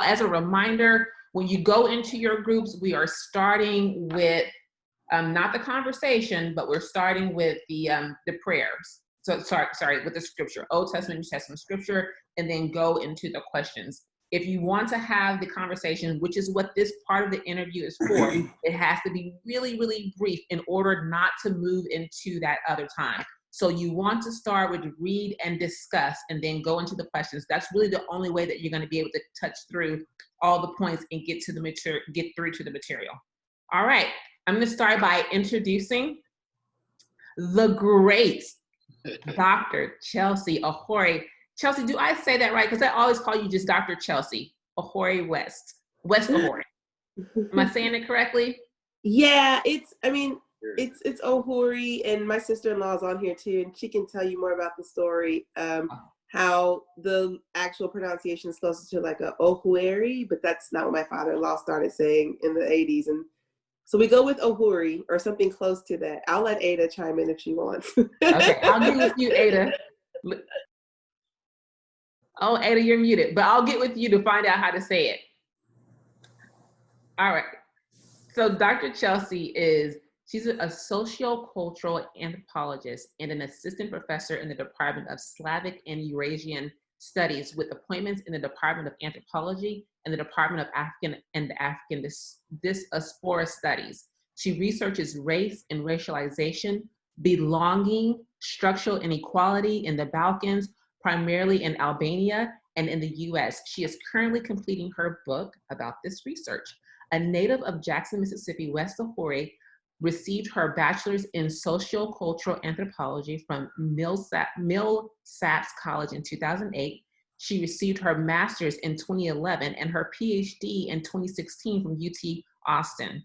as a reminder, when you go into your groups, we are starting with not the conversation, but we're starting with the prayers. So sorry, with the scripture, Old Testament, New Testament scripture, and then go into the questions. If you want to have the conversation, which is what this part of the interview is for, it has to be really, really brief in order not to move into that other time. So you want to start with read and discuss and then go into the questions. That's really the only way that you're going to be able to touch through all the points and get through to the material. All right, I'm going to start by introducing the great Dr. Chelsi Ohueri. Chelsi, do I say that right? Because I always call you just Dr. Chelsi Ohueri West Ohueri. Am I saying it correctly? Yeah, it's Ohueri, and my sister-in-law is on here too, and she can tell you more about the story. How the actual pronunciation is closer to like a Ohueri, but that's not what my father-in-law started saying in the 80s. And so we go with Ohueri or something close to that. I'll let Ada chime in if she wants. Okay, I'll get with you, Ada. Oh, Ada, you're muted, but I'll get with you to find out how to say it. All right. So Dr. Chelsi she's a sociocultural anthropologist and an assistant professor in the Department of Slavic and Eurasian Studies with appointments in the Department of Anthropology and the Department of African Diaspora Studies. She researches race and racialization, belonging, structural inequality in the Balkans, primarily in Albania and in the US. She is currently completing her book about this research. A native of Jackson, Mississippi, West Ohueri received her bachelor's in sociocultural anthropology from Millsaps College in 2008. She received her master's in 2011 and her PhD in 2016 from UT Austin.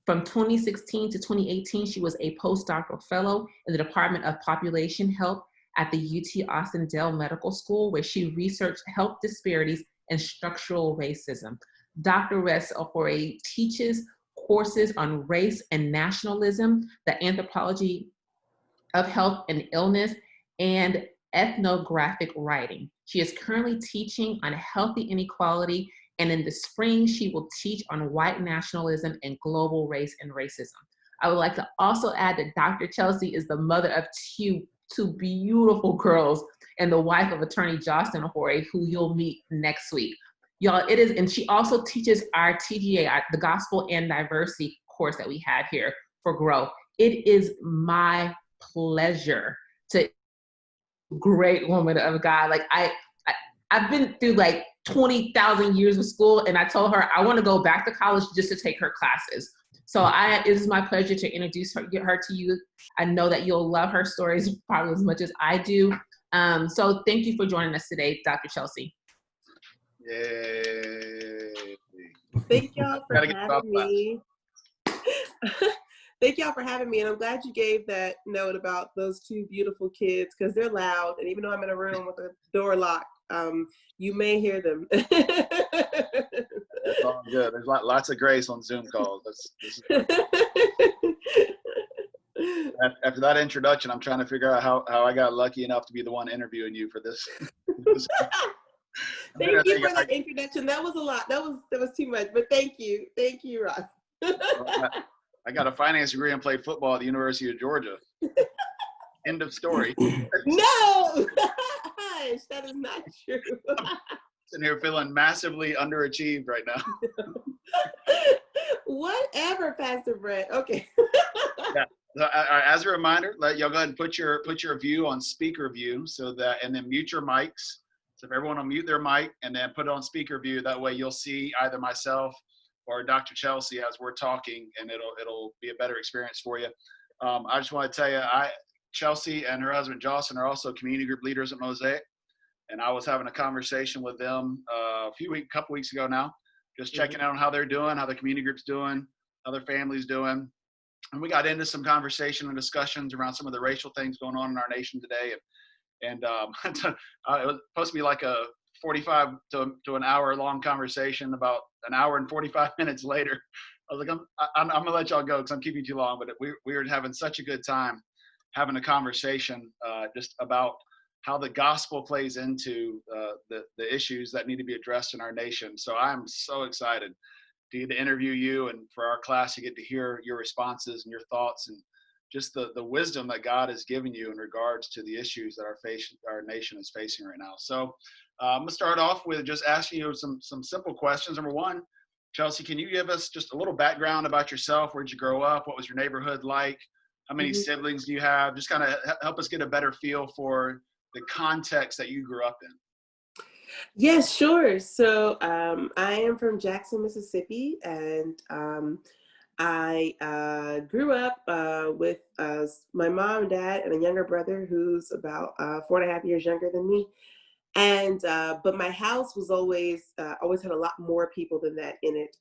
From 2016 to 2018, she was a postdoctoral fellow in the Department of Population Health at the UT Austin Dell Medical School, where she researched health disparities and structural racism. Dr. West Ohueri teaches courses on race and nationalism, the anthropology of health and illness, and ethnographic writing. She is currently teaching on healthy inequality, and in the spring, she will teach on white nationalism and global race and racism. I would like to also add that Dr. Chelsi is the mother of two beautiful girls and the wife of attorney Justin Ohueri, who you'll meet next week. Y'all, it is, and she also teaches our TGA, the Gospel and Diversity course that we have here for Grow. It is my pleasure to great woman of God. Like I've been through like 20,000 years of school, and I told her I want to go back to college just to take her classes. So it is my pleasure to introduce her to you. I know that you'll love her stories probably as much as I do. So thank you for joining us today, Dr. Chelsi. Yay. Thank y'all for having me. Thank y'all for having me, and I'm glad you gave that note about those two beautiful kids, because they're loud, and even though I'm in a room with the door locked, you may hear them. That's all good. There's lots of grace on Zoom calls. After that introduction, I'm trying to figure out how I got lucky enough to be the one interviewing you for this. Thank you for that introduction. That was a lot. That was too much, but thank you, Ross. I got a finance degree and played football at the University of Georgia. End of story. No, that is not true. Sitting here feeling massively underachieved right now. Whatever, Pastor Brett. Okay. Yeah. So, as a reminder, y'all go ahead and put your view on speaker view, and then mute your mics. So if everyone will mute their mic and then put it on speaker view, that way you'll see either myself or Dr. Chelsi as we're talking, and it'll be a better experience for you. I just want to tell you, Chelsi and her husband Jocelyn are also community group leaders at Mosaic, and I was having a conversation with them a couple weeks ago now, just checking out on how they're doing, how the community group's doing, how their family's doing, and we got into some conversation and discussions around some of the racial things going on in our nation today, and it was supposed to be like a 45 to an hour long conversation. About an hour and 45 minutes later, I was like, I'm gonna let y'all go because I'm keeping you too long. But we were having such a good time having a conversation just about how the gospel plays into the issues that need to be addressed in our nation. So I'm so excited to get to interview you, and for our class to get to hear your responses and your thoughts, and just the wisdom that God has given you in regards to the issues that our nation is facing right now. So I'm gonna start off with just asking you some simple questions. Number one, Chelsi, can you give us just a little background about yourself? Where'd you grow up? What was your neighborhood like? How many siblings do you have? Just kind of help us get a better feel for the context that you grew up in. Yes, sure. So I am from Jackson, Mississippi, and I grew up with my mom and dad and a younger brother who's about 4.5 years younger than me. And but my house was always had a lot more people than that in it.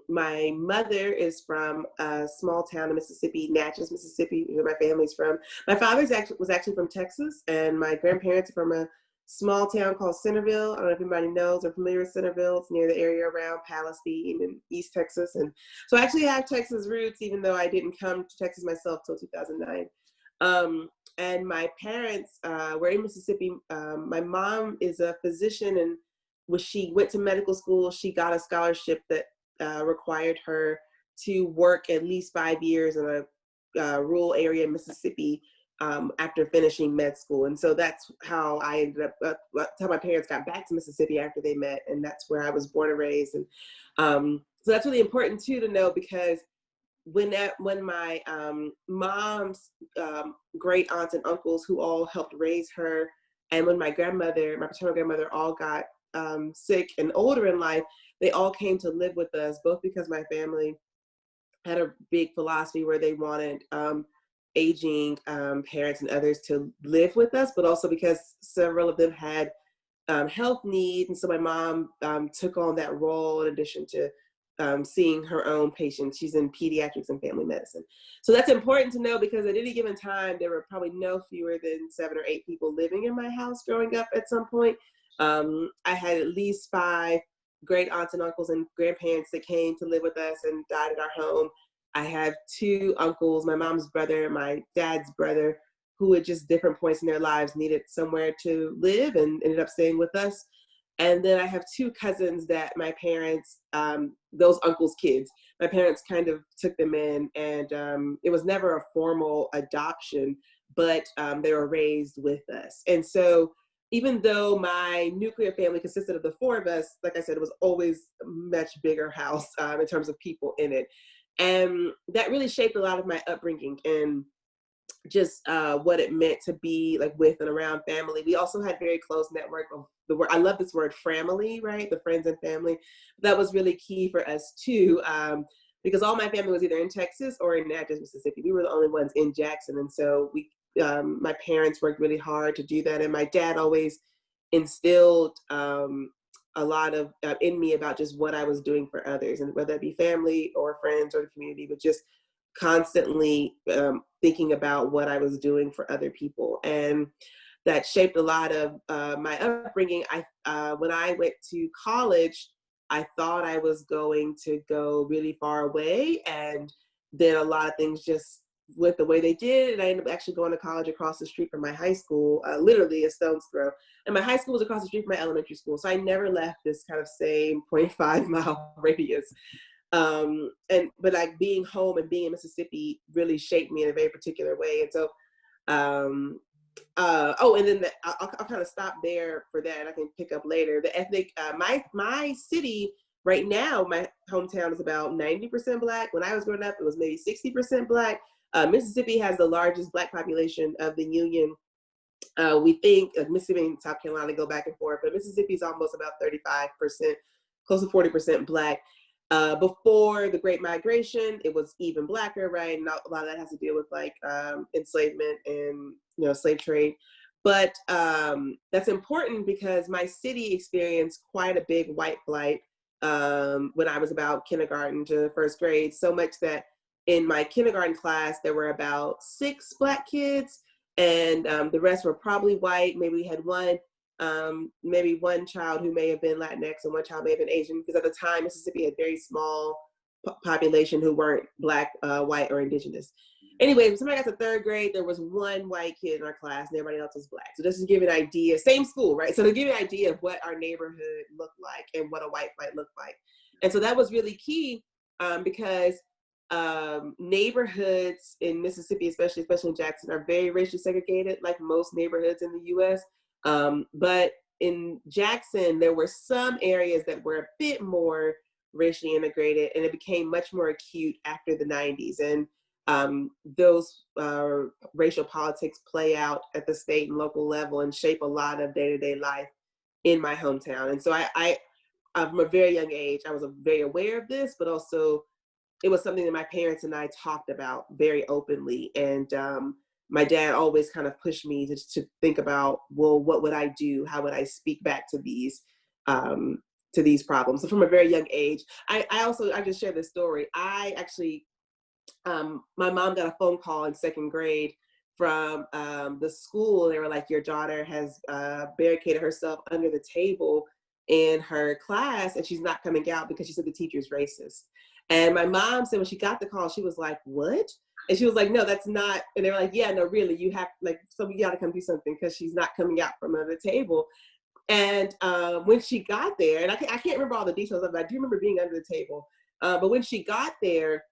My mother is from a small town in Mississippi, Natchez, Mississippi, where my family's from. My father's was actually from Texas, and my grandparents are from a small town called Centerville. I don't know if anybody knows or familiar with Centerville. It's near the area around Palestine and East Texas. And so I actually have Texas roots, even though I didn't come to Texas myself till 2009. And my parents were in Mississippi. My mom is a physician, and when she went to medical school, she got a scholarship that required her to work at least 5 years in a rural area in Mississippi after finishing med school. And so that's how I ended up, that's how my parents got back to Mississippi after they met, and that's where I was born and raised. And so that's really important too to know, because when my mom's great aunts and uncles who all helped raise her, and when my paternal grandmother all got sick and older in life, they all came to live with us, both because my family had a big philosophy where they wanted aging parents and others to live with us, but also because several of them had health needs. And so my mom took on that role in addition to seeing her own patients. She's in pediatrics and family medicine. So that's important to know, because at any given time, there were probably no fewer than 7 or 8 people living in my house growing up at some point. I had at least 5 great aunts and uncles and grandparents that came to live with us and died at our home. I have 2 uncles, my mom's brother, my dad's brother, who at just different points in their lives needed somewhere to live and ended up staying with us. And then I have 2 cousins that my parents, those uncles' kids, my parents kind of took them in, and it was never a formal adoption, but they were raised with us. And so even though my nuclear family consisted of the 4 of us, like I said, it was always a much bigger house in terms of people in it. And that really shaped a lot of my upbringing and just what it meant to be like with and around family. We also had very close network of the word, I love this word, family, right? The friends and family. That was really key for us too, because all my family was either in Texas or in Natchez, Mississippi. We were the only ones in Jackson. And so my parents worked really hard to do that. And my dad always instilled a lot of in me about just what I was doing for others, and whether it be family or friends or the community, but just constantly thinking about what I was doing for other people. And that shaped a lot of my upbringing. When I went to college, I thought I was going to go really far away, and then a lot of things just went the way they did, and I ended up actually going to college across the street from my high school, literally a stone's throw. And my high school was across the street from my elementary school, so I never left this kind of same 0.5-mile radius. But like being home and being in Mississippi really shaped me in a very particular way. And so, and then I'll kind of stop there for that, and I can pick up later. The ethnic, my city right now, my hometown is about 90% Black. When I was growing up, it was maybe 60% Black. Mississippi has the largest Black population of the Union. We think Mississippi and South Carolina go back and forth, but Mississippi is almost about 35%, close to 40% Black. Before the Great Migration, it was even Blacker, right? And a lot of that has to deal with like enslavement and slave trade. But that's important because my city experienced quite a big white flight when I was about kindergarten to first grade. So much that in my kindergarten class, there were about 6 Black kids, and the rest were probably white. Maybe we had maybe one child who may have been Latinx and one child may have been Asian, because at the time Mississippi had very small population who weren't Black, white, or indigenous. Anyway, when somebody got to third grade, there was one white kid in our class and everybody else was black. So just to give you an idea, same school, right? So to give you an idea of what our neighborhood looked like and what a white fight looked like. And so that was really key because neighborhoods in Mississippi, especially in Jackson, are very racially segregated, like most neighborhoods in the U.S. But in Jackson, there were some areas that were a bit more racially integrated, and it became much more acute after the 90s. And those racial politics play out at the state and local level and shape a lot of day-to-day life in my hometown. And so I from a very young age, I was very aware of this, but also it was something that my parents and I talked about very openly. And my dad always kind of pushed me to think about, well, what would I do? How would I speak back to these problems? So from a very young age, I just share this story. I actually, my mom got a phone call in second grade from the school. They were like, your daughter has barricaded herself under the table in her class and she's not coming out because she said the teacher's racist. And my mom said when she got the call, she was like, what? And she was like, no, that's not. And they were like, yeah, no, really, you have, like, so we got to come do something because she's not coming out from under the table. And when she got there, and I can't remember all the details of it, I do remember being under the table. But when she got there,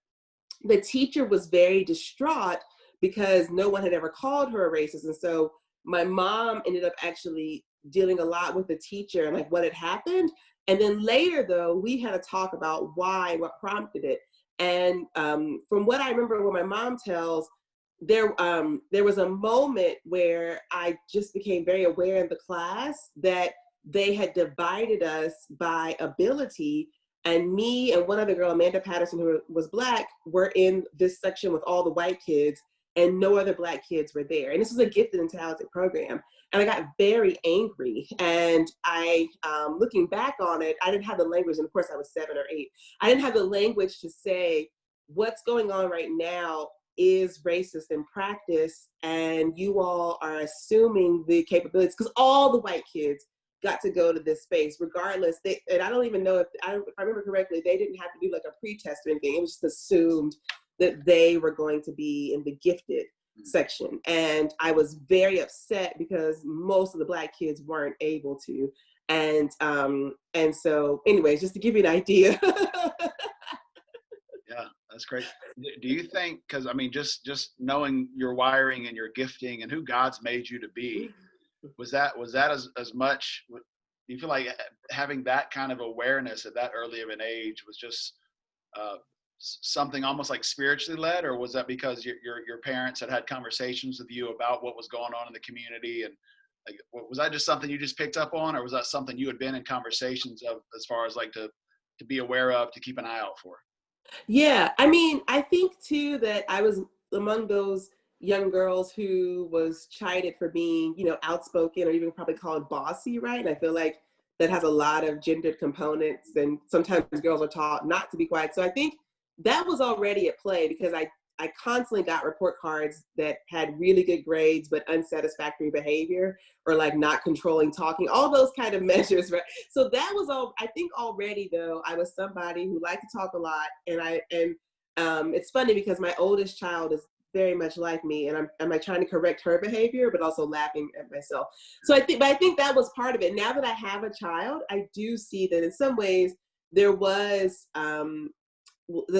the teacher was very distraught because no one had ever called her a racist. And so my mom ended up actually dealing a lot with the teacher and like what had happened. And then later, though, we had a talk about what prompted it. And from what I remember, what my mom tells, there was a moment where I just became very aware in the class that they had divided us by ability. And me and one other girl, Amanda Patterson, who was Black, were in this section with all the white kids, and no other Black kids were there. And this was a gifted and talented program. And I got very angry. And I, looking back on it, I didn't have the language, and of course I was 7 or 8. I didn't have the language to say, what's going on right now is racist in practice, and you all are assuming the capabilities, because all the white kids got to go to this space regardless. And I don't even know if I remember correctly, they didn't have to do like a pre-test or anything. It was just assumed that they were going to be in the gifted section. And I was very upset because most of the Black kids weren't able to. And so anyways, just to give you an idea. Yeah, that's great. Do you think, because I mean, just knowing your wiring and your gifting and who God's made you to be, was that as much, do you feel like having that kind of awareness at that early of an age was just something almost like spiritually led, or was that because your parents had conversations with you about what was going on in the community, and like, was that just something you just picked up on, or was that something you had been in conversations of as far as like to be aware of, to keep an eye out for? Yeah, I mean, I think too that I was among those young girls who was chided for being, outspoken, or even probably called bossy, right? And I feel like that has a lot of gendered components, and sometimes girls are taught not to be quiet. So I think that was already at play because I constantly got report cards that had really good grades, but unsatisfactory behavior, or like not controlling talking, all those kind of measures, right? So that was all, I think already though, I was somebody who liked to talk a lot. And it's funny because my oldest child is very much like me, and I'm trying to correct her behavior, but also laughing at myself. So I think that was part of it. Now that I have a child, I do see that in some ways there was,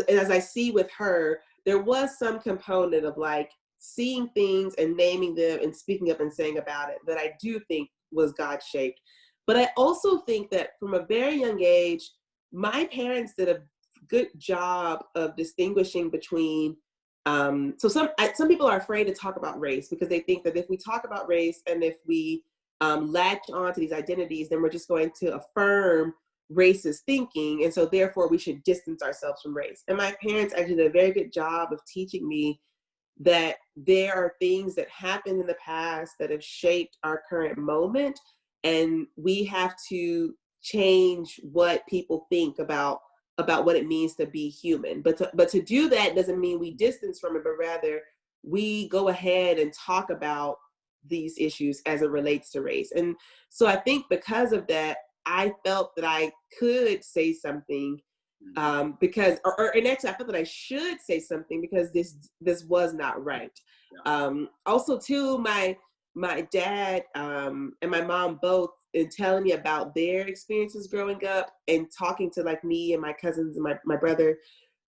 as I see with her, there was some component of like seeing things and naming them and speaking up and saying about it that I do think was God shaped. But I also think that from a very young age, my parents did a good job of distinguishing between, so some people are afraid to talk about race because they think that if we talk about race and if we latch on to these identities, then we're just going to affirm racist thinking, and so therefore we should distance ourselves from race. And my parents actually did a very good job of teaching me that there are things that happened in the past that have shaped our current moment, and we have to change what people think about what it means to be human. But to do that doesn't mean we distance from it, but rather we go ahead and talk about these issues as it relates to race. And so I think because of that, I felt that I could say something Because, and actually I felt that I should say something because this was not right. Also too, my dad and my mom both, in telling me about their experiences growing up and talking to like me and my cousins and my brother,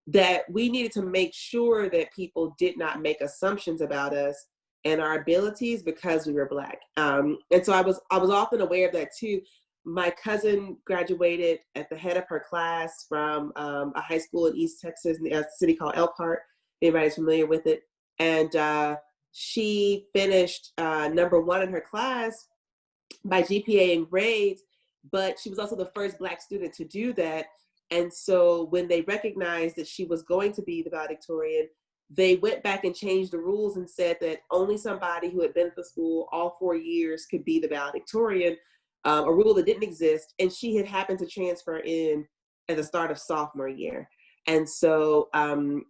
that we needed to make sure that people did not make assumptions about us and our abilities because we were Black. And so I was often aware of that too. My cousin graduated at the head of her class from a high school in East Texas, in a city called Elkhart. Everybody's familiar with it. And she finished #1 in her class by GPA and grades, but she was also the first Black student to do that. And so when they recognized that she was going to be the valedictorian, they went back and changed the rules and said that only somebody who had been at the school all 4 years could be the valedictorian, a rule that didn't exist. And she had happened to transfer in at the start of sophomore year. And so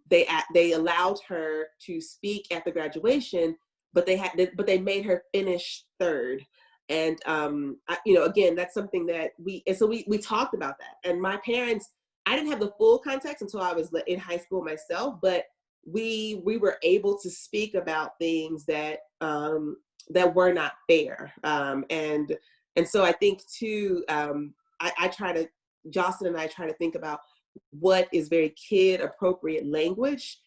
they allowed her to speak at the graduation, but they made her finish third. And again, that's something that we talked about that. And my parents, I didn't have the full context until I was in high school myself, but we were able to speak about things that were not fair. And so I think too, Jocelyn and I try to think about what is very kid appropriate language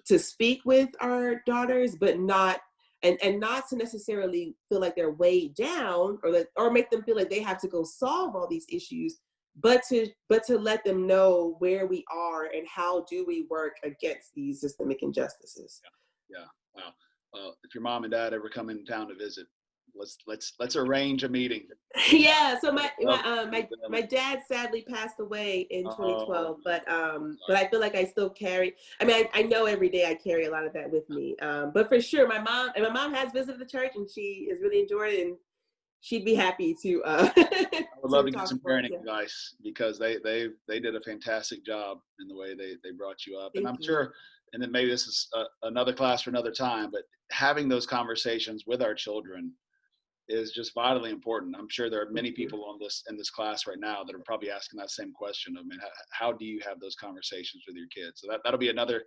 to speak with our daughters, but not not to necessarily feel like they're weighed down or make them feel like they have to go solve all these issues, but to let them know where we are and how do we work against these systemic injustices. Yeah. Wow. If your mom and dad ever come in town to visit, let's arrange a meeting. Yeah. So my dad sadly passed away in 2012, but I feel like I still carry. I mean, I know every day I carry a lot of that with me. But for sure, my mom has visited the church and she has really enjoyed it, and she'd be happy to. I would love to get some parenting advice because they did a fantastic job in the way they brought you up. And I'm sure, and then maybe this is another class for another time, but having those conversations with our children is just vitally important. I'm sure there are many people in this class right now that are probably asking that same question. I mean, how do you have those conversations with your kids? So that'll be another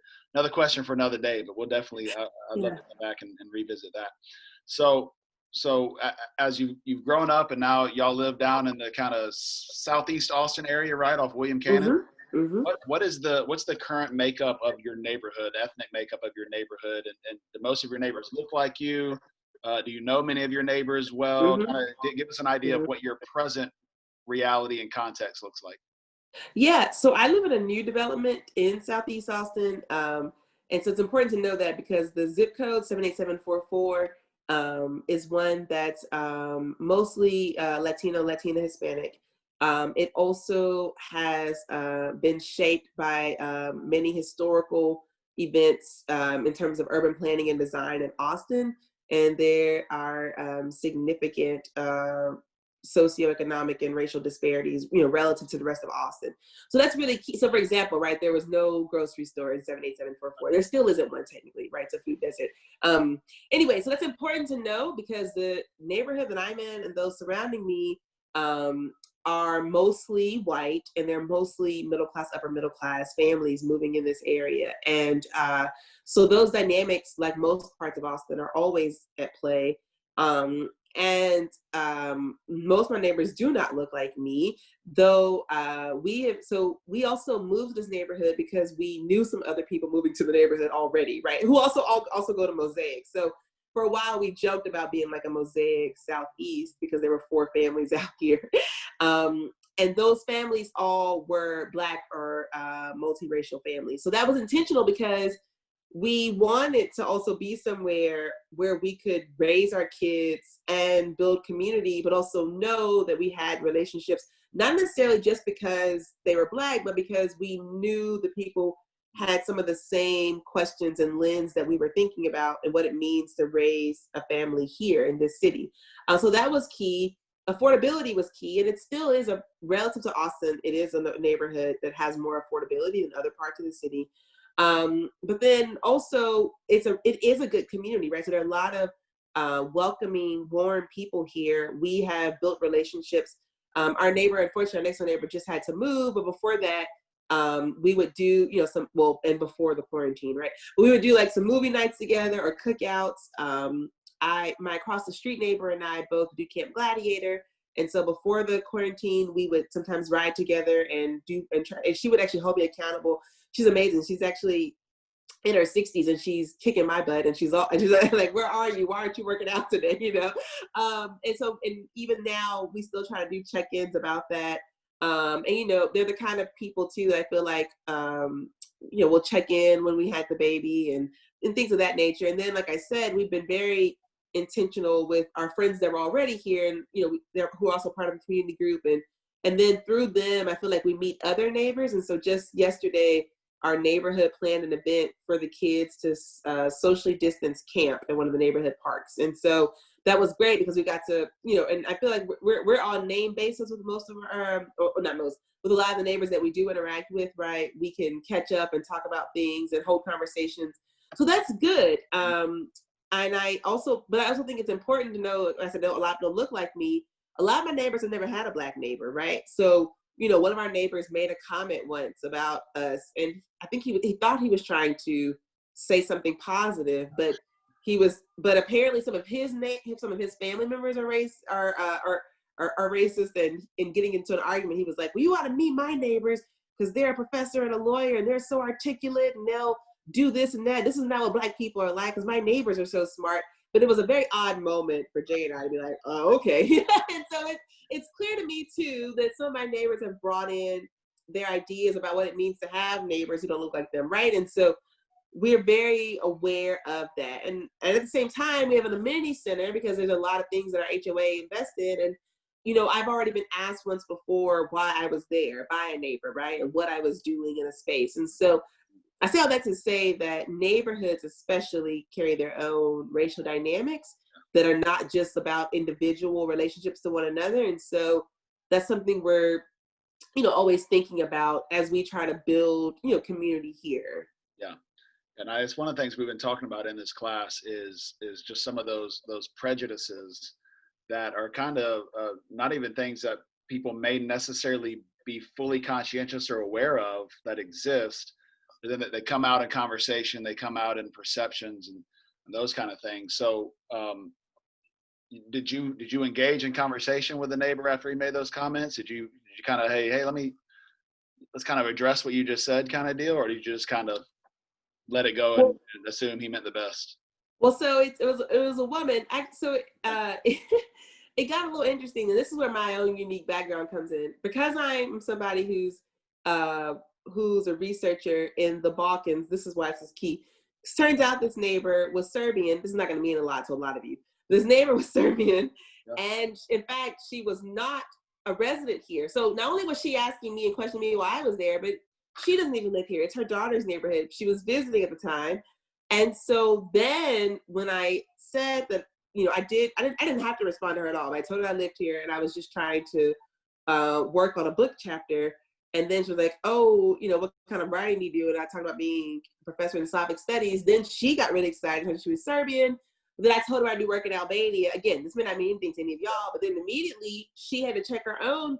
question for another day, but we'll definitely, I'd love to come back and revisit that. So as you've grown up and now y'all live down in the kind of southeast Austin area, right off William Cannon. Mm-hmm. What's the current makeup of your neighborhood, ethnic makeup of your neighborhood, and do most of your neighbors look like you? Do you know many of your neighbors well? Kind of give us an idea of what your present reality and context looks like. Yeah, so I live in a new development in Southeast Austin. And so it's important to know that because the zip code 78744 is one that's mostly Latina, Hispanic. It also has been shaped by many historical events in terms of urban planning and design in Austin. And there are significant socioeconomic and racial disparities, relative to the rest of Austin. So that's really key. So for example, right, there was no grocery store in 78744. There still isn't one technically, right? It's a food desert. Anyway, so that's important to know because the neighborhood that I'm in and those surrounding me are mostly white, and they're mostly middle class, upper middle class families moving in this area. And so those dynamics, like most parts of Austin, are always at play. And most of my neighbors do not look like me, though we also moved to this neighborhood because we knew some other people moving to the neighborhood already, right? Who also go to Mosaic. So for a while we joked about being like a Mosaic Southeast because there were 4 families out here. And those families all were Black or multiracial families. So that was intentional because we wanted to also be somewhere where we could raise our kids and build community, but also know that we had relationships, not necessarily just because they were Black, but because we knew the people had some of the same questions and lens that we were thinking about and what it means to raise a family here in this city. So that was key. Affordability was key, and it still is relative to Austin. It is a neighborhood that has more affordability than other parts of the city. But then also it is a good community, right? So there are a lot of welcoming, warm people here. We have built relationships. Our neighbor, unfortunately, our next door neighbor just had to move, but before that, we would do, and before the quarantine, right? But we would do like some movie nights together or cookouts. My across the street neighbor and I both do Camp Gladiator. And so before the quarantine, we would sometimes ride together and she would actually hold me accountable. She's amazing. She's actually in her 60s and she's kicking my butt, and she's like, where are you? Why aren't you working out today? And even now we still try to do check-ins about that. They're the kind of people too that I feel like, we'll check in when we had the baby and things of that nature. And then, like I said, we've been very intentional with our friends that were already here, and they're who are also part of the community group, and then through them I feel like we meet other neighbors. And so just yesterday our neighborhood planned an event for the kids to socially distance camp in one of the neighborhood parks. And so that was great because we got to, and I feel like we're on name basis with most of our, or not most, with a lot of the neighbors that we do interact with, right? We can catch up and talk about things and hold conversations. So that's good. And I also think it's important to know, like I said, a lot don't look like me. A lot of my neighbors have never had a Black neighbor, right? So, one of our neighbors made a comment once about us, and I think he thought he was trying to say something positive, but apparently some of his family members are racist, and in getting into an argument, he was like, well, you ought to meet my neighbors because they're a professor and a lawyer and they're so articulate and they'll do this and that. This is not what Black people are like because my neighbors are so smart. But it was a very odd moment for Jay and I to be like, oh, okay. And so it's clear to me too that some of my neighbors have brought in their ideas about what it means to have neighbors who don't look like them, right? And so we're very aware of that. And at the same time, we have an amenity center because there's a lot of things that our HOA invested in. I've already been asked once before why I was there by a neighbor, right? And what I was doing in a space. And so I say all that to say that neighborhoods especially carry their own racial dynamics that are not just about individual relationships to one another. And so that's something we're, always thinking about as we try to build, community here. Yeah. And it's one of the things we've been talking about in this class is just some of those prejudices that are kind of not even things that people may necessarily be fully conscientious or aware of that exist, but then they come out in conversation, they come out in perceptions and those kind of things. So did you engage in conversation with the neighbor after he made those comments? Did you kind of, hey, let's kind of address what you just said kind of deal, or did you just kind of let it go and assume he meant the best? Well, so it was a woman. It got a little interesting, and this is where my own unique background comes in. Because I'm somebody who's a researcher in the Balkans, this is why this is key. It turns out this neighbor was Serbian. This is not going to mean a lot to a lot of you. This neighbor was Serbian, and in fact, she was not a resident here. So not only was she asking me and questioning me why I was there, but she doesn't even live here. It's her daughter's neighborhood. She was visiting at the time. And so then when I said that, I didn't have to respond to her at all. I told her I lived here and I was just trying to work on a book chapter. And then she was like, oh, what kind of writing do you do? And I talked about being a professor in Slavic studies. Then she got really excited because she was Serbian. But then I told her I do work in Albania. Again, this may not mean anything to any of y'all, but then immediately she had to check her own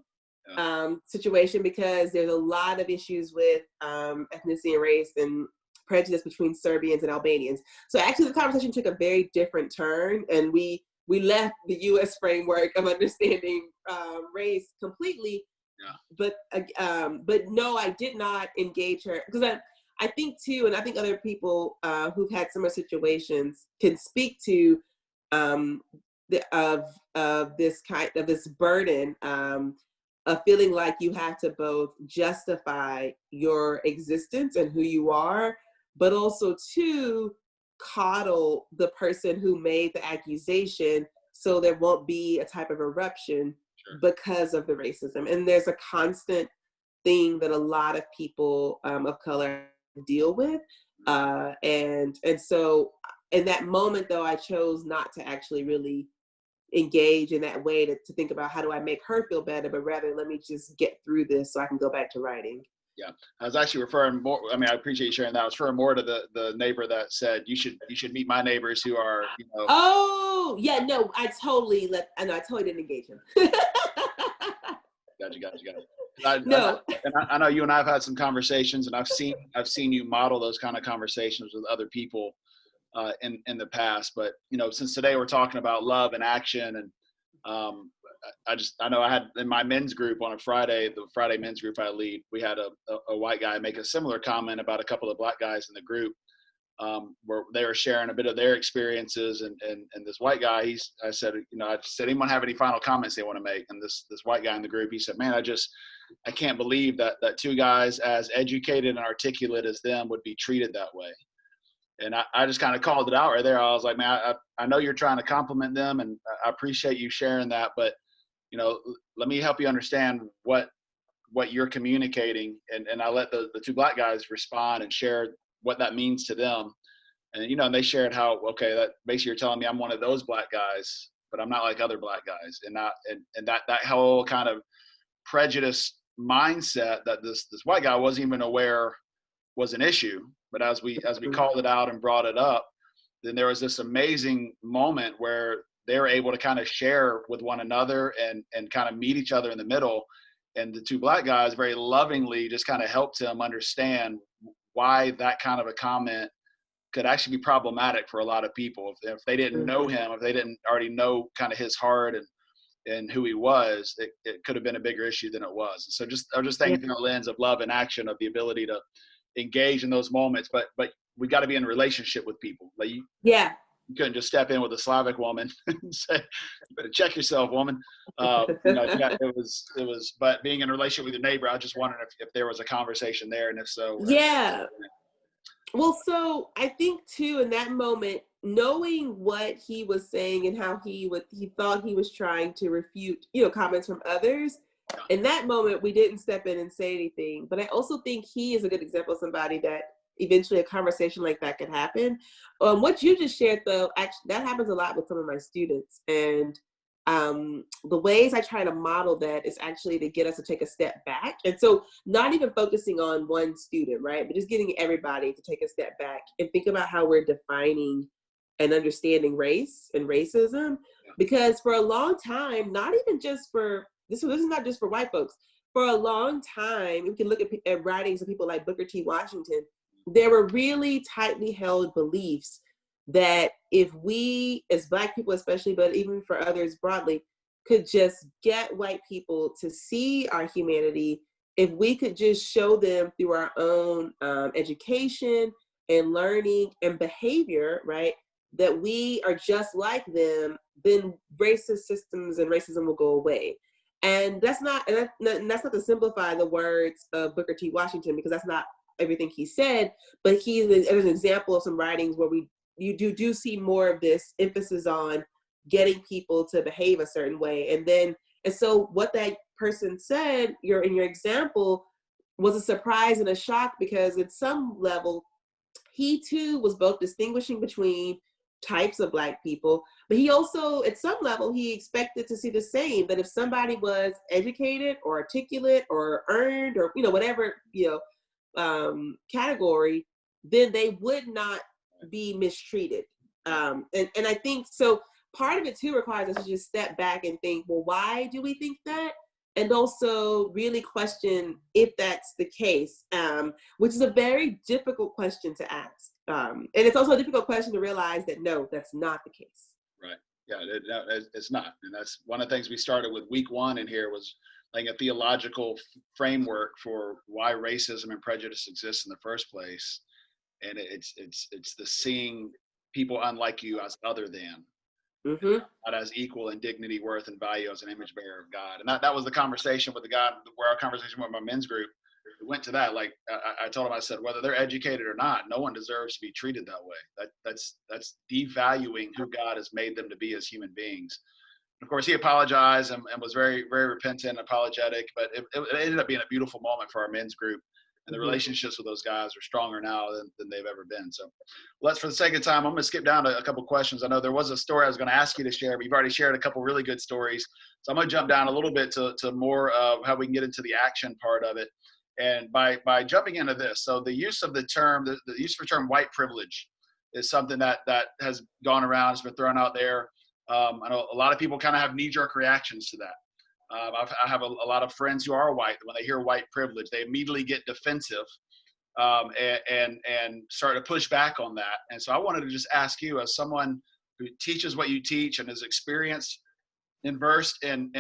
situation because there's a lot of issues with ethnicity and race and prejudice between Serbians and Albanians. So actually the conversation took a very different turn, and we left the U.S. framework of understanding race completely. Yeah. But no, I did not engage her because I think too, and I think other people who've had similar situations can speak to this burden of feeling like you have to both justify your existence and who you are, but also to coddle the person who made the accusation so there won't be a type of eruption because of the racism. And there's a constant thing that a lot of people of color deal with. And so in that moment, though, I chose not to actually really engage in that way to think about how do I make her feel better, but rather let me just get through this so I can go back to writing. Yeah, I was actually referring more. I mean, I appreciate you sharing that. I was referring more to the neighbor that said you should meet my neighbors who are, Oh yeah, no, I totally didn't engage him. Gotcha. No. I know you and I've had some conversations, and I've seen you model those kind of conversations with other people in the past. But since today we're talking about love and action, and I know I had in my men's group on a Friday, the Friday men's group I lead, we had a white guy make a similar comment about a couple of black guys in the group, where they were sharing a bit of their experiences, and this white guy, I said, anyone have any final comments they want to make? And this white guy in the group, he said, man, I can't believe that two guys as educated and articulate as them would be treated that way. And I just kind of called it out right there. I was like, man, I know you're trying to compliment them, and I appreciate you sharing that, but let me help you understand what you're communicating. And I let the two black guys respond and share what that means to them. And, and they shared how, okay, that basically you're telling me I'm one of those black guys, but I'm not like other black guys. And that whole kind of prejudice mindset that this white guy wasn't even aware was an issue. But as we called it out and brought it up, then there was this amazing moment where they were able to kind of share with one another and kind of meet each other in the middle. And the two black guys very lovingly just kind of helped him understand why that kind of a comment could actually be problematic for a lot of people. If they didn't know him, if they didn't already know kind of his heart and who he was, it could have been a bigger issue than it was. So I'm just thinking through the lens of love and action, of the ability to engage in those moments, but we got to be in a relationship with people. Like you couldn't just step in with a Slavic woman and say, "You better check yourself, woman." It was. But being in a relationship with your neighbor, I just wondered if there was a conversation there, and if so, Well, so I think too, in that moment, knowing what he was saying and how he thought he was trying to refute, comments from others. In that moment, we didn't step in and say anything. But I also think he is a good example of somebody that eventually a conversation like that could happen. What you just shared, though, actually, that happens a lot with some of my students. And the ways I try to model that is actually to get us to take a step back. And so not even focusing on one student, right? But just getting everybody to take a step back and think about how we're defining and understanding race and racism. Because for a long time, not even just for, this is not just for white folks. For a long time, we can look at writings of people like Booker T. Washington. There were really tightly held beliefs that if we, as Black people especially, but even for others broadly, could just get white people to see our humanity, if we could just show them through our own education and learning and behavior, right, that we are just like them, then racist systems and racism will go away. And that's not to simplify the words of Booker T. Washington, because that's not everything he said, but he is an example of some writings where you do see more of this emphasis on getting people to behave a certain way. And so what that person said, in your example, was a surprise and a shock, because at some level, he too was both distinguishing between types of Black people, but he also, at some level, he expected to see the same, that if somebody was educated or articulate or earned or, whatever, category, then they would not be mistreated. And I think, so part of it too requires us to just step back and think, well, why do we think that? And also really question if that's the case, which is a very difficult question to ask. And it's also a difficult question to realize that, no, that's not the case. Right. Yeah, it's not. And that's one of the things we started with week one in here, was like a theological framework for why racism and prejudice exists in the first place. And it's the seeing people unlike you as other than, not as equal in dignity, worth, and value as an image bearer of God. And that was the conversation with the guy, where our conversation with my men's group, we went to that. Like I told him, I said, whether they're educated or not, no one deserves to be treated that way. That's devaluing who God has made them to be as human beings. Of course, he apologized and was very, very repentant and apologetic, but it ended up being a beautiful moment for our men's group. And the relationships with those guys are stronger now than they've ever been. So for the sake of time, I'm going to skip down to a couple questions. I know there was a story I was going to ask you to share, but you've already shared a couple really good stories. So I'm going to jump down a little bit to more of how we can get into the action part of it. And by jumping into this, so the use of the term, the use of the term white privilege is something that has gone around, has been thrown out there. I know a lot of people kind of have knee-jerk reactions to that. I have a lot of friends who are white. When they hear white privilege, they immediately get defensive, and start to push back on that. And so I wanted to just ask you, as someone who teaches what you teach and is experienced and versed in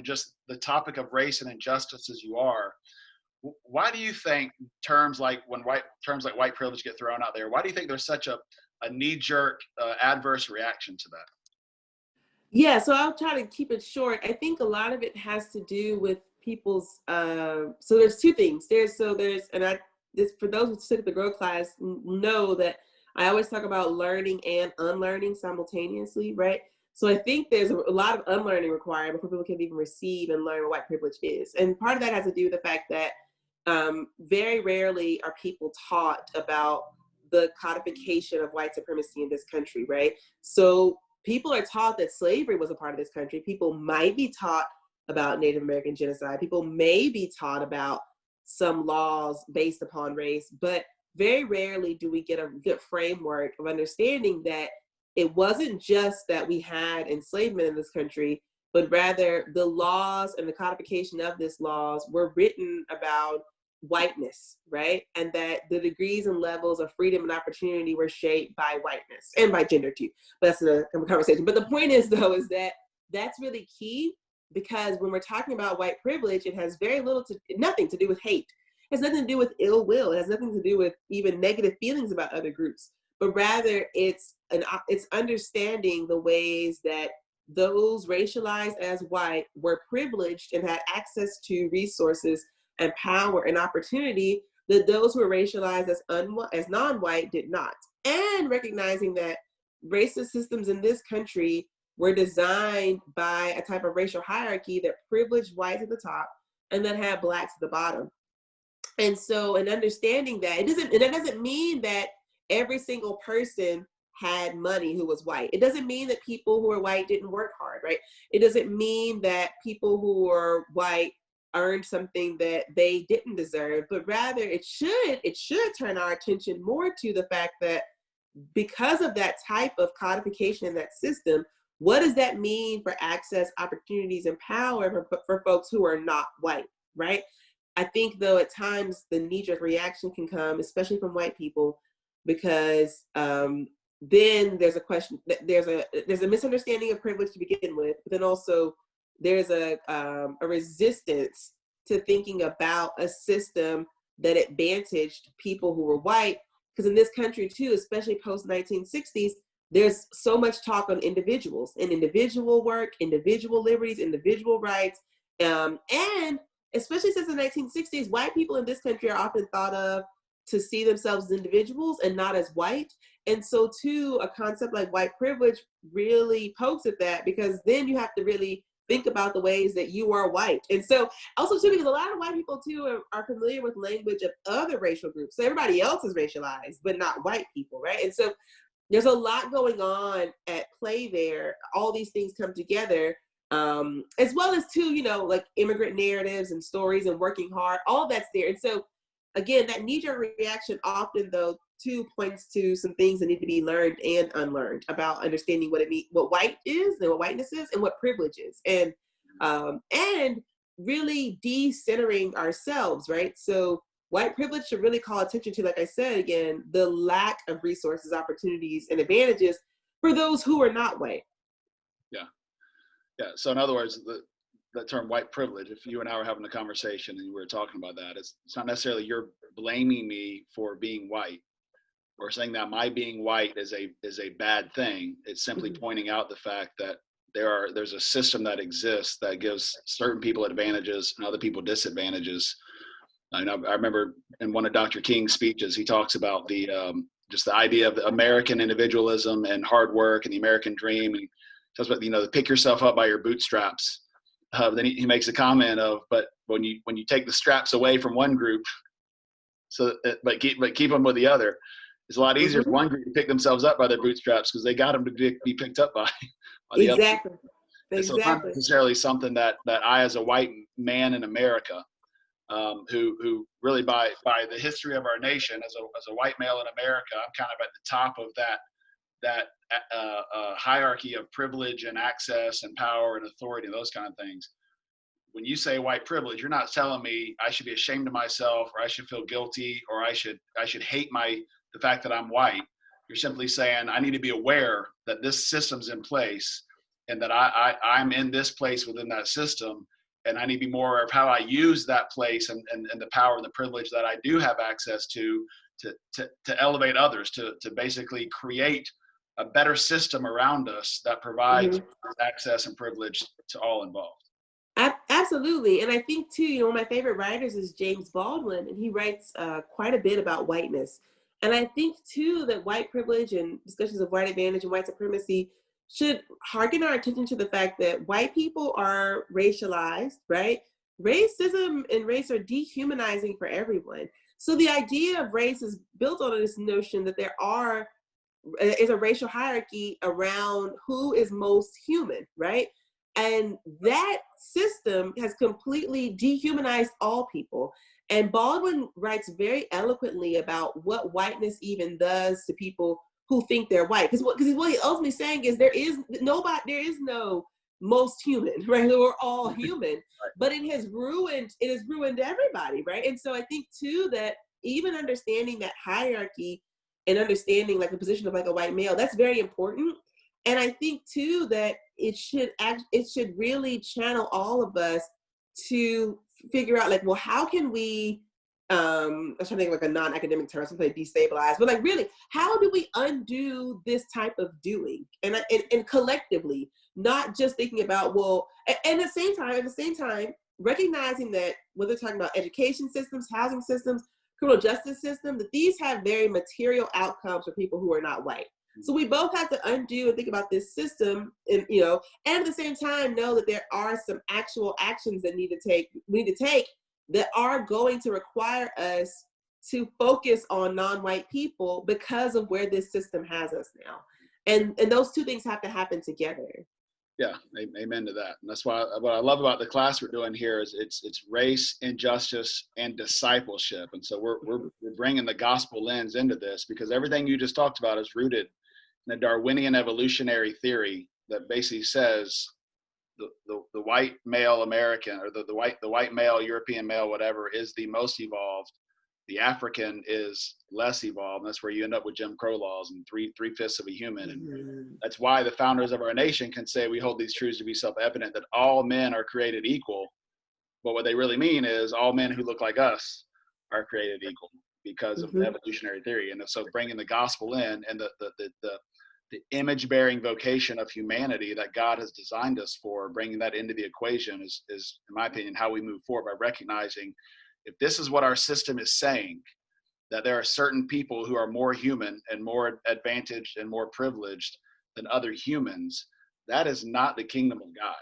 just the topic of race and injustice as you are, why do you think terms like white privilege get thrown out there? Why do you think there's such a knee-jerk adverse reaction to that? Yeah, so I'll try to keep it short. I think a lot of it has to do with people's. So there's two things. For those who took the Grow class know that I always talk about learning and unlearning simultaneously, right? So I think there's a lot of unlearning required before people can even receive and learn what white privilege is. And part of that has to do with the fact that very rarely are people taught about the codification of white supremacy in this country, right? So people are taught that slavery was a part of this country. People might be taught about Native American genocide. People may be taught about some laws based upon race, but very rarely do we get a good framework of understanding that it wasn't just that we had enslavement in this country, but rather the laws and the codification of these laws were written about whiteness, right? And that the degrees and levels of freedom and opportunity were shaped by whiteness and by gender too. But that's a conversation. But the point is, though, is that that's really key, because when we're talking about white privilege, it has nothing to do with hate. It has nothing to do with ill will. It has nothing to do with even negative feelings about other groups, but rather it's understanding the ways that those racialized as white were privileged and had access to resources and power and opportunity that those who were racialized as non-white did not. And recognizing that racist systems in this country were designed by a type of racial hierarchy that privileged whites at the top and that had blacks at the bottom. And so, in understanding that, that doesn't mean that every single person had money who was white. It doesn't mean that people who are white didn't work hard, right? It doesn't mean that people who are white earned something that they didn't deserve, but rather it should turn our attention more to the fact that because of that type of codification in that system, what does that mean for access, opportunities, and power for folks who are not white, right? I think, though, at times the knee-jerk reaction can come, especially from white people, because then there's a question, there's a misunderstanding of privilege to begin with, but then also there's a resistance to thinking about a system that advantaged people who were white. Because in this country too, especially post-1960s, there's so much talk on individuals and individual work, individual liberties, individual rights. And especially since the 1960s, white people in this country are often thought of to see themselves as individuals and not as white. And so too, a concept like white privilege really pokes at that, because then you have to really think about the ways that you are white. And so also too, because a lot of white people too are familiar with language of other racial groups. So everybody else is racialized, but not white people, right? And so there's a lot going on at play there. All these things come together, as well as too, like immigrant narratives and stories and working hard, all that's there. And so again, that knee-jerk reaction often, though, too, points to some things that need to be learned and unlearned about understanding what white is and what whiteness is and what privilege is, and really decentering ourselves, right? So white privilege should really call attention to, like I said, again, the lack of resources, opportunities, and advantages for those who are not white. Yeah. So in other words, the term white privilege, if you and I were having a conversation and we were talking about that, it's not necessarily you're blaming me for being white or saying that my being white is a bad thing. It's simply pointing out the fact that there's a system that exists that gives certain people advantages and other people disadvantages. I remember in one of Dr. King's speeches, he talks about just the idea of the American individualism and hard work and the American dream, and talks about the pick yourself up by your bootstraps. Then he makes a comment of, but when you take the straps away from one group, but keep them with the other, it's a lot easier for one group to pick themselves up by their bootstraps because they got them to be picked up by the other. Exactly. So it's not necessarily something that I, as a white man in America, who really by the history of our nation, as a white male in America, I'm kind of at the top of that hierarchy of privilege and access and power and authority and those kind of things. when you say white privilege, you're not telling me I should be ashamed of myself, or I should feel guilty, or I should hate the fact that I'm white. You're simply saying I need to be aware that this system's in place, and that I'm in this place within that system, and I need to be more aware of how I use that place and the power and the privilege that I do have access to elevate others, to basically create a better system around us that provides access and privilege to all involved. Absolutely. And I think too, one of my favorite writers is James Baldwin, and he writes quite a bit about whiteness. And I think too that white privilege and discussions of white advantage and white supremacy should hearken our attention to the fact that white people are racialized, right? Racism and race are dehumanizing for everyone. So the idea of race is built on this notion that there is a racial hierarchy around who is most human, right? And that system has completely dehumanized all people. And Baldwin writes very eloquently about what whiteness even does to people who think they're white. Because what he's ultimately saying is there is no most human, right? We're all human, but it has ruined everybody, right? And so I think too that even understanding that hierarchy and understanding like the position of like a white male, that's very important. And I think too that it should really channel all of us to figure out like, well, how can we, I'm trying to think of like a non-academic term, something like destabilize, but like really, how do we undo this type of doing? And collectively, not just thinking about, well, and at the same time, recognizing that whether talking about education systems, housing systems, criminal justice system, that these have very material outcomes for people who are not white. So we both have to undo and think about this system, and and at the same time know that there are some actual actions that we need to take that are going to require us to focus on non-white people because of where this system has us now. And those two things have to happen together. Yeah, amen to that. And that's why what I love about the class we're doing here is it's race, injustice, and discipleship. And so we're bringing the gospel lens into this, because everything you just talked about is rooted in a Darwinian evolutionary theory that basically says the white male American, or the white male European male, whatever, is the most evolved. The African is less evolved. And that's where you end up with Jim Crow laws and three-fifths of a human. And that's why the founders of our nation can say we hold these truths to be self-evident, that all men are created equal. But what they really mean is all men who look like us are created equal because of the evolutionary theory. And so bringing the gospel in, and the image-bearing vocation of humanity that God has designed us for, bringing that into the equation is, in my opinion, how we move forward, by recognizing if this is what our system is saying, that there are certain people who are more human and more advantaged and more privileged than other humans, that is not the kingdom of God.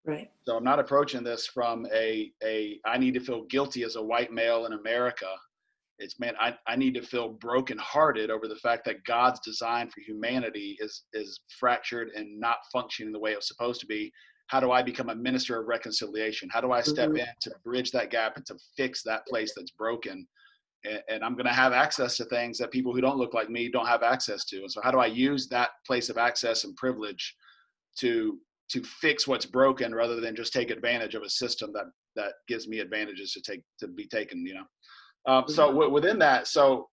Right. So I'm not approaching this from I need to feel guilty as a white male in America. It's, man, I need to feel brokenhearted over the fact that God's design for humanity is fractured and not functioning the way it was supposed to be. How do I become a minister of reconciliation? How do I step in to bridge that gap and to fix that place that's broken? And I'm going to have access to things that people who don't look like me don't have access to. And so how do I use that place of access and privilege to fix what's broken, rather than just take advantage of a system that gives me advantages to be taken, So within that, so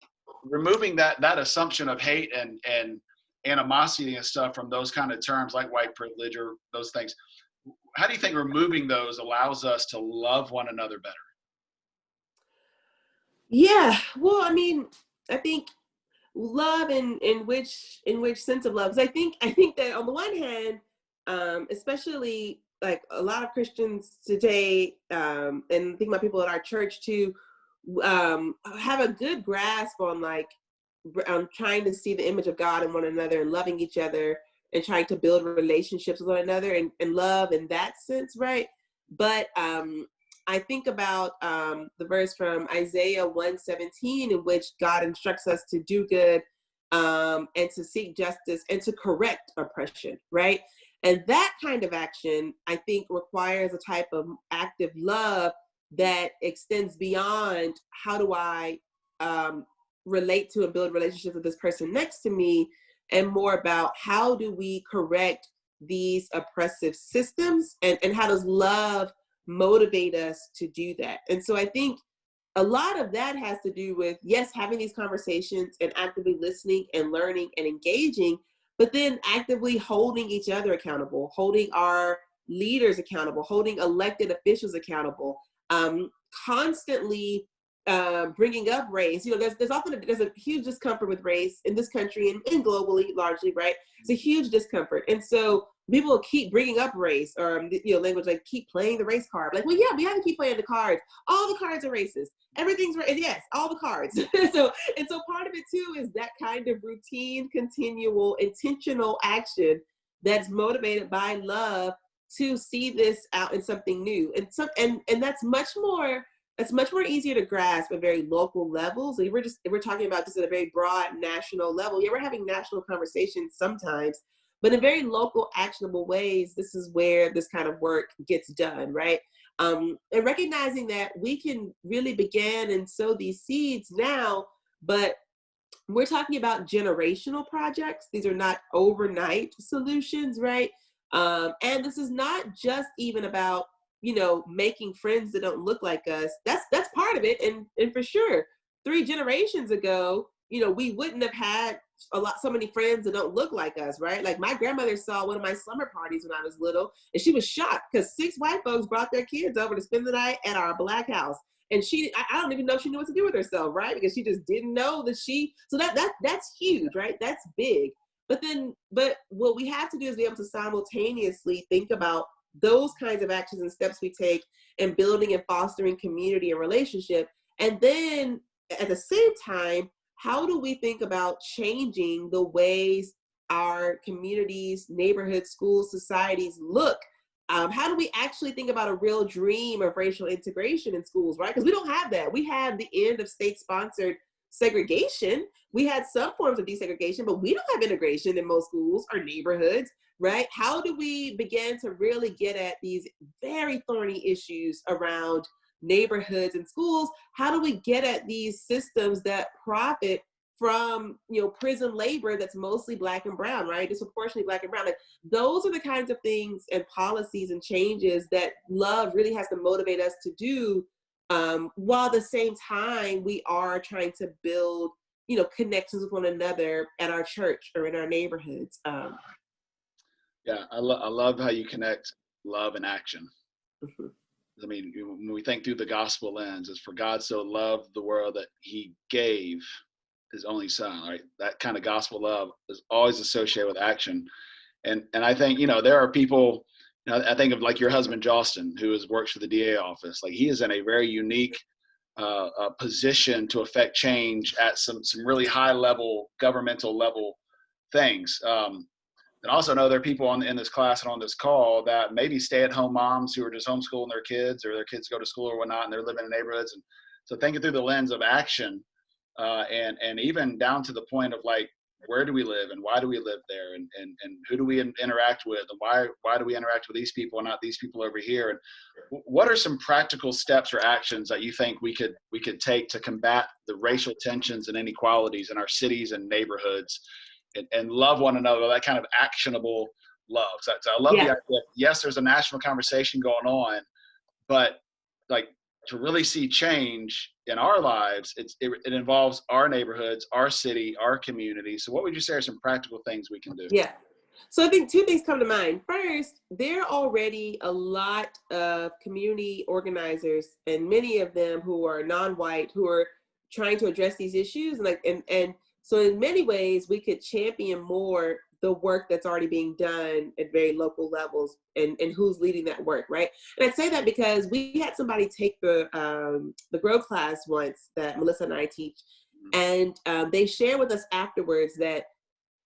removing that assumption of hate and animosity and stuff from those kind of terms like white privilege or those things, how do you think removing those allows us to love one another better? Yeah, well, I mean, I think love in which sense of love? Because I think that on the one hand, especially like a lot of Christians today, and think about people at our church too, have a good grasp on like trying to see the image of God in one another and loving each other and trying to build relationships with one another and love in that sense, right? But I think about the verse from Isaiah 1:17, in which God instructs us to do good and to seek justice and to correct oppression, right? And that kind of action, I think, requires a type of active love that extends beyond how do I relate to and build relationships with this person next to me, and more about how do we correct these oppressive systems, and how does love motivate us to do that. And so I think a lot of that has to do with, yes, having these conversations and actively listening and learning and engaging, but then actively holding each other accountable, holding our leaders accountable, holding elected officials accountable, constantly bringing up race. There's a huge discomfort with race in this country and globally, largely, right? It's a huge discomfort. And so people keep bringing up race, or language like keep playing the race card. Like, well, yeah, we have to keep playing the cards. All the cards are racist. Everything's right. Yes, all the cards. so part of it too is that kind of routine, continual, intentional action that's motivated by love to see this out in something new. And that's much more easier to grasp at very local levels. If we're talking about this at a very broad national level, yeah, we're having national conversations sometimes, but in very local, actionable ways, this is where this kind of work gets done, right? And recognizing that we can really begin and sow these seeds now, but we're talking about generational projects. These are not overnight solutions, right? And this is not just even about, making friends that don't look like us. That's part of it. And for sure, 3 generations ago, we wouldn't have had so many friends that don't look like us, right? Like my grandmother saw one of my slumber parties when I was little, and she was shocked because 6 white folks brought their kids over to spend the night at our Black house. And I don't even know if she knew what to do with herself, right? Because she just didn't know that so that's huge, right? That's big. But what we have to do is be able to simultaneously think about those kinds of actions and steps we take in building and fostering community and relationship. And then at the same time, how do we think about changing the ways our communities, neighborhoods, schools, societies look? How do we actually think about a real dream of racial integration in schools, right? Because we don't have that. We have the end of state-sponsored segregation. We had some forms of desegregation, but we don't have integration in most schools or neighborhoods, right? How do we begin to really get at these very thorny issues around neighborhoods and schools? How do we get at these systems that profit from prison labor that's mostly Black and brown, right? Disproportionately Black and brown. Like, those are the kinds of things and policies and changes that love really has to motivate us to do, while at the same time we are trying to build connections with one another at our church or in our neighborhoods. Yeah, I love how you connect love and action. Mm-hmm. I mean, when we think through the gospel lens, it's for God so loved the world that he gave his only son, right? That kind of gospel love is always associated with action. And I think, there are people, I think of like your husband, Jostin, who works for the DA office. Like, he is in a very unique position to affect change at some really high level, governmental level things. And also know there are people in this class and on this call that maybe stay-at-home moms who are just homeschooling their kids, or their kids go to school or whatnot, and they're living in neighborhoods. And so thinking through the lens of action, and even down to the point of like, where do we live and why do we live there, and who do we interact with, and why do we interact with these people and not these people over here? And what are some practical steps or actions that you think we could take to combat the racial tensions and inequalities in our cities and neighborhoods? And love one another, that kind of actionable love. So I love the idea. Yes, there's a national conversation going on, but like, to really see change in our lives, it involves our neighborhoods, our city, our community. So what would you say are some practical things we can do? Yeah. So I think 2 things come to mind. First, there are already a lot of community organizers, and many of them who are non-white, who are trying to address these issues. And so in many ways, we could champion more the work that's already being done at very local levels, and who's leading that work, right? And I say that because we had somebody take the Grow class once that Melissa and I teach, and they shared with us afterwards that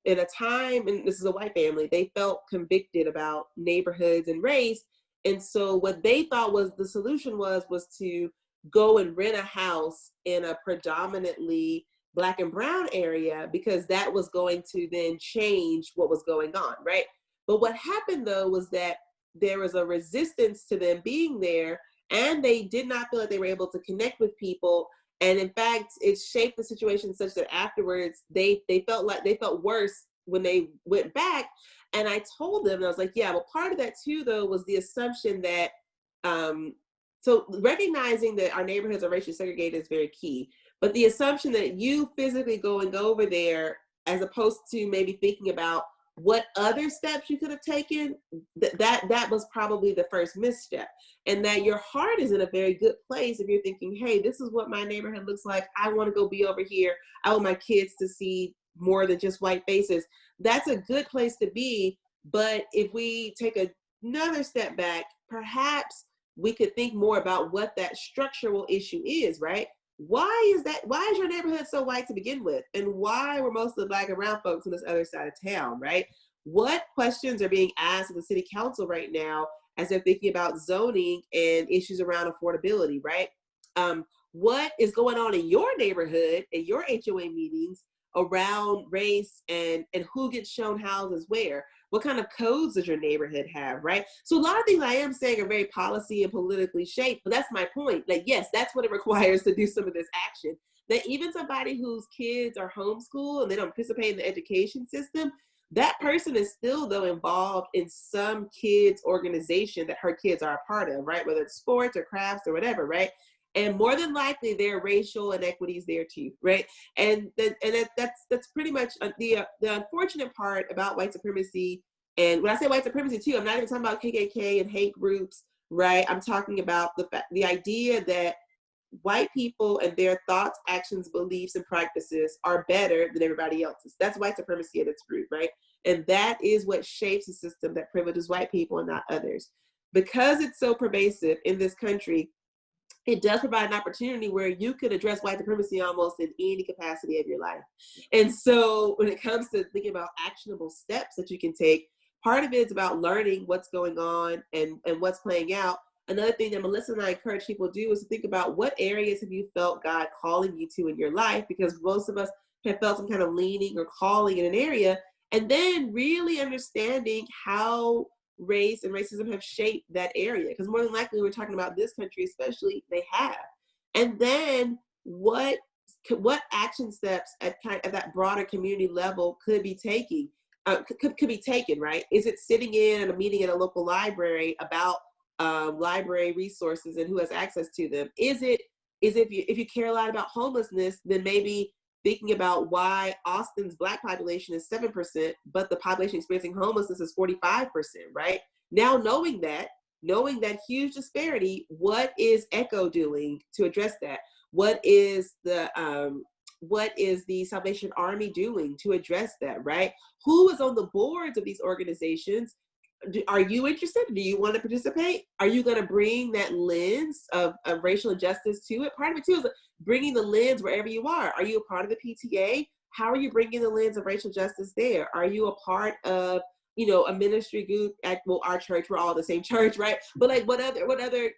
in a time, and this is a white family, they felt convicted about neighborhoods and race. And so what they thought was the solution was to go and rent a house in a predominantly Black and brown area, because that was going to then change what was going on, right? But what happened though was that there was a resistance to them being there, and they did not feel like they were able to connect with people. And in fact, it shaped the situation such that afterwards they felt worse when they went back. And I told them, I was like, yeah, well, part of that too though was the assumption that So recognizing that our neighborhoods are racially segregated is very key. But the assumption that you physically going over there, as opposed to maybe thinking about what other steps you could have taken, that was probably the first misstep. And that your heart is in a very good place if you're thinking, hey, this is what my neighborhood looks like. I want to go be over here. I want my kids to see more than just white faces. That's a good place to be. But if we take another step back, perhaps we could think more about what that structural issue is, right? Why is your neighborhood so white to begin with? And why were most of the Black and brown folks on this other side of town, right? What questions are being asked of the city council right now as they're thinking about zoning and issues around affordability, right? What is going on in your neighborhood, in your HOA meetings around race and who gets shown houses where? What kind of codes does your neighborhood have, right? So a lot of things I am saying are very policy and politically shaped, but that's my point. Like, yes, that's what it requires to do some of this action. That even somebody whose kids are homeschooled and they don't participate in the education system, that person is still, though, involved in some kids' organization that her kids are a part of, right? Whether it's sports or crafts or whatever, right? And more than likely, there are racial inequities there too, right? And that's pretty much the unfortunate part about white supremacy. And when I say white supremacy too, I'm not even talking about KKK and hate groups, right? I'm talking about the idea that white people and their thoughts, actions, beliefs, and practices are better than everybody else's. That's white supremacy at its root, right? And that is what shapes a system that privileges white people and not others. Because it's so pervasive in this country, it does provide an opportunity where you could address white supremacy almost in any capacity of your life. And so when it comes to thinking about actionable steps that you can take, part of it is about learning what's going on and what's playing out. Another thing that Melissa and I encourage people to do is to think about what areas have you felt God calling you to in your life, because most of us have felt some kind of leaning or calling in an area, and then really understanding how race and racism have shaped that area, because more than likely we're talking about this country especially, they have. And then what action steps at that broader community level could be could be taken, right? Is it sitting in a meeting at a local library about library resources and who has access to them? Is it if you care a lot about homelessness, then maybe thinking about why Austin's Black population is 7%, but the population experiencing homelessness is 45%, right? Now knowing that huge disparity, what is ECHO doing to address that? What is the Salvation Army doing to address that, right? Who is on the boards of these organizations? Are you interested? Do you want to participate? Are you going to bring that lens of racial injustice to it? Part of it too is bringing the lens wherever you are. Are you a part of the PTA? How are you bringing the lens of racial justice there? Are you a part of, a ministry group at, our church? We're all the same church, right? But like, what other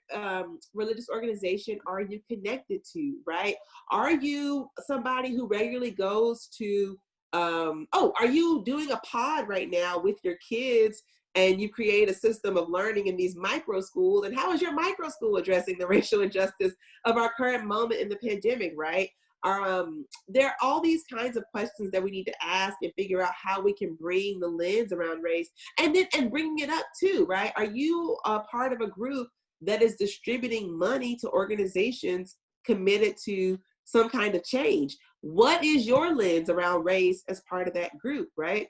religious organization are you connected to, right? Are you somebody who regularly goes to, are you doing a pod right now with your kids and you create a system of learning in these micro schools? And how is your micro school addressing the racial injustice of our current moment in the pandemic, right? There are all these kinds of questions that we need to ask and figure out how we can bring the lens around race and bringing it up too, right? Are you a part of a group that is distributing money to organizations committed to some kind of change? What is your lens around race as part of that group, right?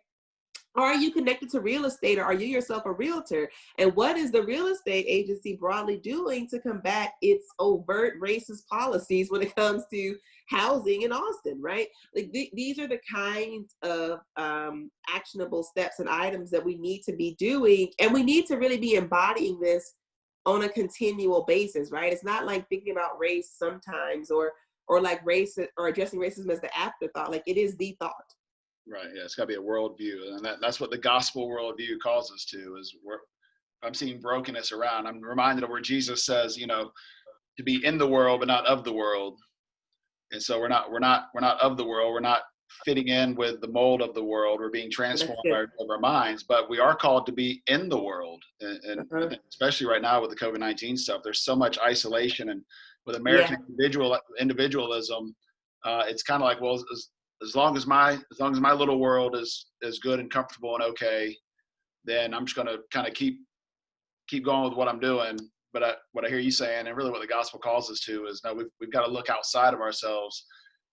Are you connected to real estate, or are you yourself a realtor? And what is the real estate agency broadly doing to combat its overt racist policies when it comes to housing in Austin, right? Like these are the kinds of actionable steps and items that we need to be doing. And we need to really be embodying this on a continual basis, right? It's not like thinking about race sometimes or like race or addressing racism as the afterthought. Like, it is the thought. Right. Yeah, it's got to be a worldview, and that's what the gospel worldview calls us to. I'm seeing brokenness around. I'm reminded of where Jesus says, to be in the world but not of the world. And so we're not of the world. We're not fitting in with the mold of the world. We're being transformed by our minds, but we are called to be in the world. And especially right now with the COVID-19 stuff, there's so much isolation, and with American individualism, it's kind of like, well, as long as my little world is good and comfortable and okay, then I'm just going to kind of keep going with what I'm doing. what I hear you saying, and really what the gospel calls us to, is no, we've got to look outside of ourselves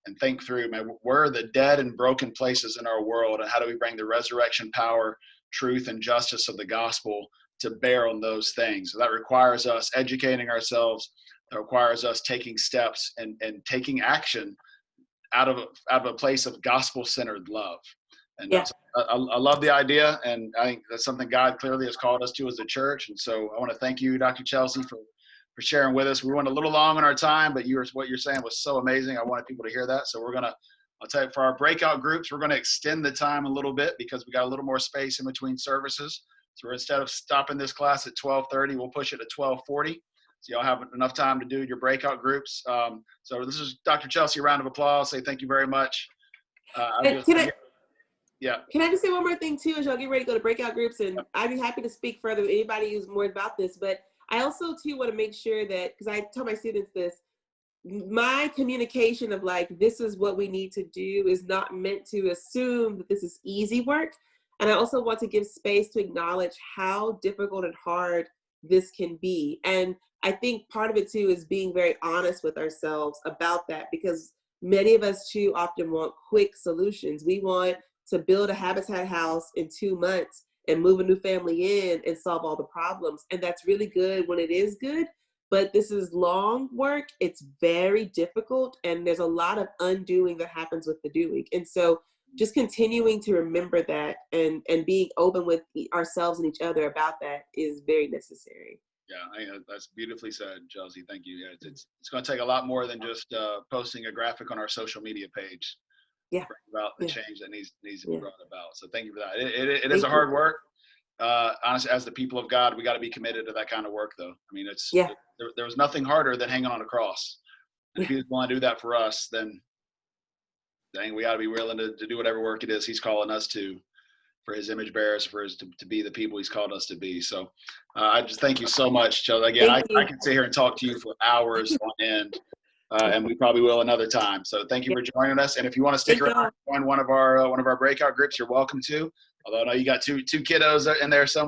and think through, man, where are the dead and broken places in our world, and how do we bring the resurrection power, truth, and justice of the gospel to bear on those things? So that requires us educating ourselves. That requires us taking steps and taking action out of a place of gospel-centered love. And Yeah. I love the idea, and I think that's something God clearly has called us to as a church. And so I want to thank you, Dr. Chelsi, for sharing with us. We went a little long on our time, but what you're saying was so amazing. I wanted people to hear that. So I'll tell you, for our breakout groups, we're going to extend the time a little bit because we got a little more space in between services. So instead of stopping this class at 12:30, we'll push it to 12:40. So y'all have enough time to do your breakout groups. So this is Dr. Chelsi. A round of applause. Say thank you very much. Can I just say one more thing too, as y'all get ready to go to breakout groups, and I'd be happy to speak further with anybody who's more about this, but I also too want to make sure that, because I tell my students this, my communication of like, this is what we need to do is not meant to assume that this is easy work. And I also want to give space to acknowledge how difficult and hard this can be. And I think part of it too is being very honest with ourselves about that, because many of us too often want quick solutions. We want to build a habitat house in 2 months and move a new family in and solve all the problems. And that's really good when it is good, but this is long work. It's very difficult, and there's a lot of undoing that happens with the doing. And so just continuing to remember that and being open with ourselves and each other about that is very necessary. Yeah, I think that's beautifully said, Chelsi. Thank you. Yeah, it's going to take a lot more than just posting a graphic on our social media page. Yeah. About the change that needs to be brought about. So thank you for that. It is a hard work. Honestly, as the people of God, we got to be committed to that kind of work, though. I mean, there was nothing harder than hanging on a cross. And if He was willing to do that for us, then dang, we got to be willing to do whatever work it is He's calling us to, for His image bearers, to be the people He's called us to be. So I just thank you so much, Chelsi. Again, I can sit here and talk to you for hours on end. And we probably will another time. So thank you for joining us. And if you want to stick around and join one of our breakout groups, you're welcome to. Although I know you got two kiddos in there somewhere.